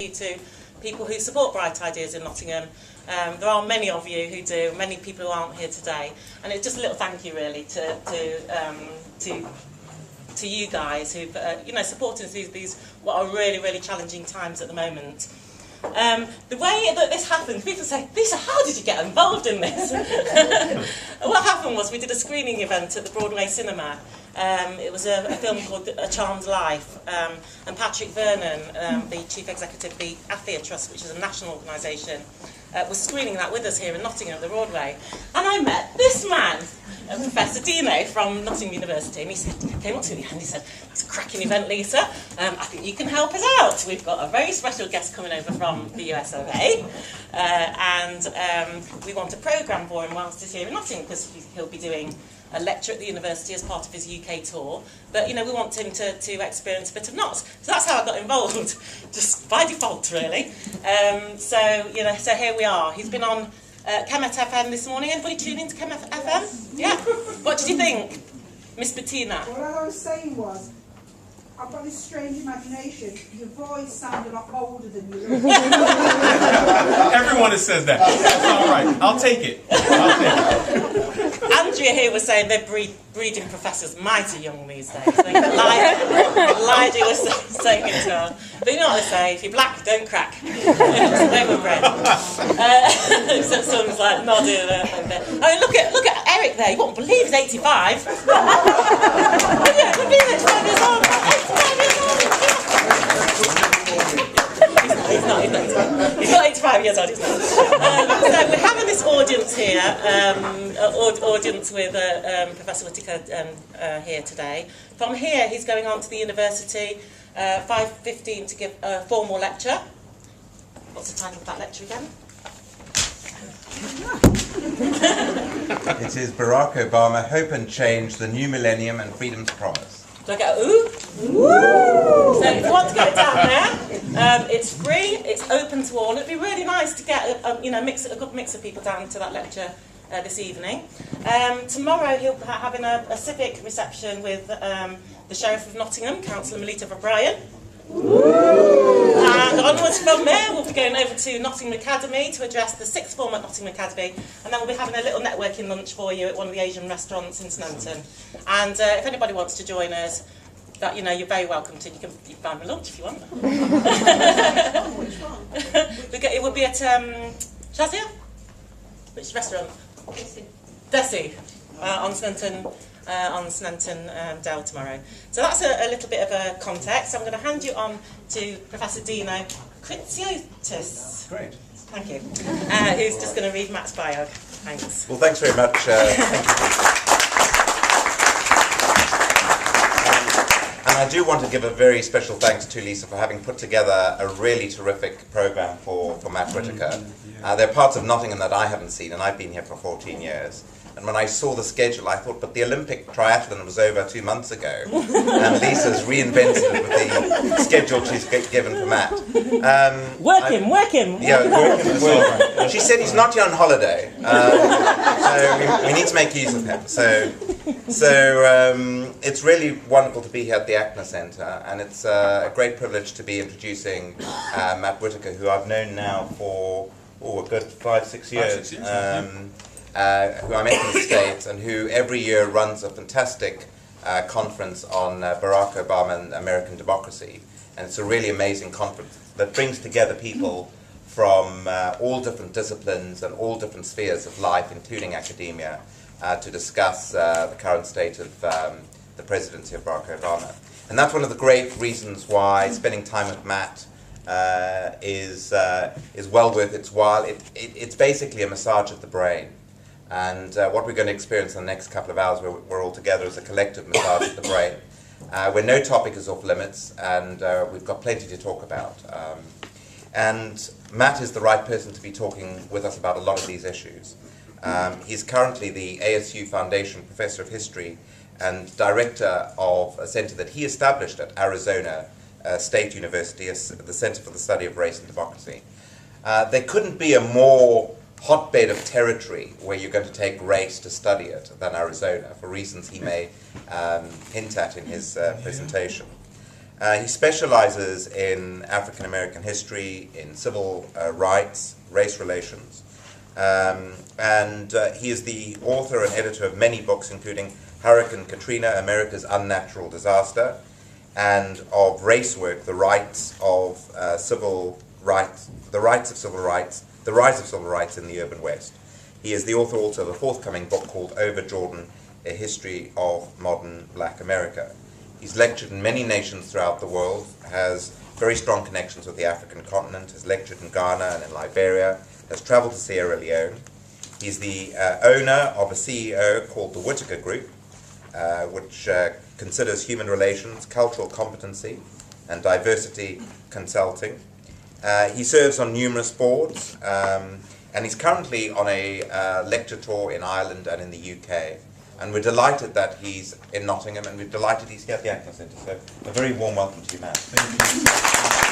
To people who support Bright Ideas in Nottingham. There are many of you who do, many people who aren't here today, and it's just a little thank you really to you guys who've supporting these what are really challenging times at the moment. The way that this happened, people say, Lisa, how did you get involved in this? What happened was we did a screening event at the Broadway Cinema. It was a film called A Charmed Life, and Patrick Vernon, the Chief Executive of the ACNA Trust, which is a national organisation, was screening that with us here in Nottingham at the Broadway. And I met this man, Professor Dino from Nottingham University, and he came up to me and he said, "It's a cracking event, Lisa. I think you can help us out. We've got a very special guest coming over from the US of A, and we want a programme for him whilst he's here in Nottingham, because he'll be doing a lecture at the university as part of his UK tour, but we want him to experience a bit of knots." So that's how I got involved, just by default really. So here we are. He's been on Kemet FM this morning. Anybody tune into Kemet FM? Yeah. What did you think, Miss Bettina? What I was saying was, I've got this strange imagination. Your voice sounded a lot older than you. Everyone says that. That's all right. I'll take it. Andrea here was saying they're breeding professors mighty young these days. Lydia was saying it to her. But you know what they say, if you're black, don't crack. So they were bred. So someone's like nodding. I mean, look at Eric there. You won't believe he's 85. Yeah, he's 85 years old. 85 years old. He's not 85 years old, he's not. So we're having this audience here, audience with Professor Whittaker here today. From here, he's going on to the university, 5:15 to give a formal lecture. What's the title of that lecture again? It is Barack Obama, Hope and Change, the New Millennium and Freedom's Promise. Do I go, ooh? Woo! So if you want to go down there, it's free, it's open to all. It'd be really nice to get a good mix of people down to that lecture this evening. Tomorrow he'll be having a civic reception with the Sheriff of Nottingham, Councillor Melita O'Brien. And onwards from there, we'll be going over to Nottingham Academy to address the sixth form at Nottingham Academy, and then we'll be having a little networking lunch for you at one of the Asian restaurants in Snowdon. And if anybody wants to join us, you're very welcome to. You can buy me lunch if you want. It will be at Shazia? Which restaurant? Desi. On Snanton Dell tomorrow. So that's a little bit of a context. I'm going to hand you on to Professor Dino Kritziotis. Great. Thank you. Who's just going to read Matt's bio. Thanks. Well, thanks very much. Thank you. And I do want to give a very special thanks to Lisa for having put together a really terrific programme for Matt Whittaker. There are parts of Nottingham that I haven't seen, and I've been here for 14 years. And when I saw the schedule, I thought, but the Olympic triathlon was over 2 months ago, and Lisa's reinvented it with the schedule she's given for Matt. Work him. Yeah, work him as well. She said he's not here on holiday, so we need to make use of him. So it's really wonderful to be here at the ACNA Centre, and it's a great privilege to be introducing Matt Whittaker, who I've known now for a good 5-6 years. Who I met in the States, and who every year runs a fantastic conference on Barack Obama and American democracy. And it's a really amazing conference that brings together people from all different disciplines and all different spheres of life, including academia, to discuss the current state of the presidency of Barack Obama. And that's one of the great reasons why spending time with Matt is well worth its while. It's basically a massage of the brain. And what we're going to experience in the next couple of hours, we're all together, is a collective massage of the brain, where no topic is off limits, and we've got plenty to talk about. And Matt is the right person to be talking with us about a lot of these issues. He's currently the ASU Foundation Professor of History and Director of a center that he established at Arizona State University, the Center for the Study of Race and Democracy. There couldn't be a more hotbed of territory where you're going to take race to study it than Arizona, for reasons he may hint at in his presentation. He specializes in African American history, in civil rights, race relations, and he is the author and editor of many books, including Hurricane Katrina, America's Unnatural Disaster, and of race work, the rights of civil rights, the rights of civil rights, the rise of civil rights in the urban West. He is the author also of a forthcoming book called Over Jordan, A History of Modern Black America. He's lectured in many nations throughout the world, has very strong connections with the African continent, has lectured in Ghana and in Liberia, has traveled to Sierra Leone. He's the owner of a CEO called the Whittaker Group, which considers human relations, cultural competency, and diversity consulting. He serves on numerous boards, and he's currently on a lecture tour in Ireland and in the UK. And we're delighted that he's in Nottingham, and we're delighted he's here at the ACNA Centre. So a very warm welcome to you, Matt. Thank you.